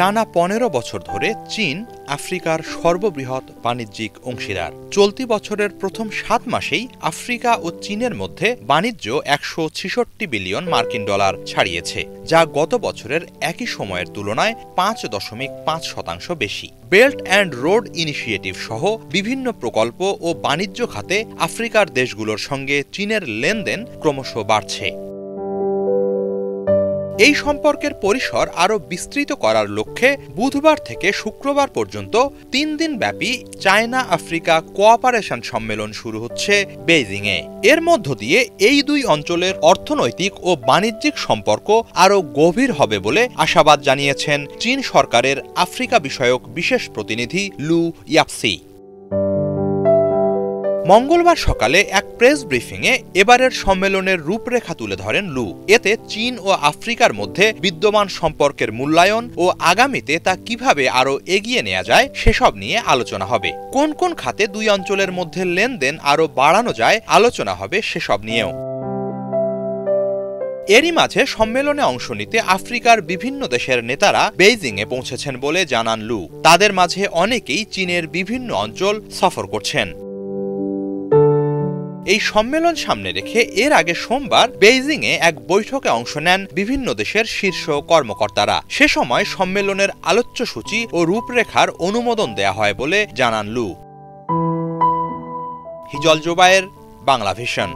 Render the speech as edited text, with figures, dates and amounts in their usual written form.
টানা ১৫ বছর ধরে চীন আফ্রিকার সর্ববৃহৎ বাণিজ্যিক অংশীদার। চলতি বছরের প্রথম ৭ মাসেই আফ্রিকা ও চীনের মধ্যে বাণিজ্য ১৬৬ বিলিয়ন মার্কিন ডলার ছাড়িয়েছে, যা গত বছরের একই সময়ের তুলনায় ৫.৫% বেশি। বেল্ট অ্যান্ড রোড ইনিশিয়েটিভ সহ বিভিন্ন প্রকল্প ও বাণিজ্য খাতে আফ্রিকার দেশগুলোর সঙ্গে চীনের লেনদেন ক্রমশ বাড়ছে। এই সম্পর্কের পরিসর আরও বিস্তৃত করার লক্ষ্যে বুধবার থেকে শুক্রবার পর্যন্ত ৩ দিনব্যাপী চায়না আফ্রিকা কোঅপারেশন সম্মেলন শুরু হচ্ছে বেইজিংয়ে। এর মধ্য দিয়ে এই দুই অঞ্চলের অর্থনৈতিক ও বাণিজ্যিক সম্পর্ক আরও গভীর হবে বলে আশাবাদ জানিয়েছেন চীন সরকারের আফ্রিকা বিষয়ক বিশেষ প্রতিনিধি লু ইয়াপসি। মঙ্গলবার সকালে এক প্রেস ব্রিফিংয়ে এবারের সম্মেলনের রূপরেখা তুলে ধরেন লু। এতে চীন ও আফ্রিকার মধ্যে বিদ্যমান সম্পর্কের মূল্যায়ন ও আগামীতে তা কিভাবে আরও এগিয়ে নেওয়া যায় সেসব নিয়ে আলোচনা হবে। কোন কোন খাতে দুই অঞ্চলের মধ্যে লেনদেন আরও বাড়ানো যায় আলোচনা হবে সেসব নিয়েও। এরই মাঝে সম্মেলনে অংশ নিতে আফ্রিকার বিভিন্ন দেশের নেতারা বেইজিংয়ে পৌঁছেছেন বলে জানান লু। তাদের মাঝে অনেকেই চীনের বিভিন্ন অঞ্চল সফর করছেন। এই সম্মেলন সামনে রেখে এর আগে সোমবার বেইজিংয়ে এক বৈঠকে অংশ নেন বিভিন্ন দেশের শীর্ষ কর্মকর্তারা। সে সময় সম্মেলনের আলোচ্যসূচি ও রূপরেখার অনুমোদন দেয়া হয় বলে জানান লু। হিজল জোবায়ের, বাংলা ভিশন।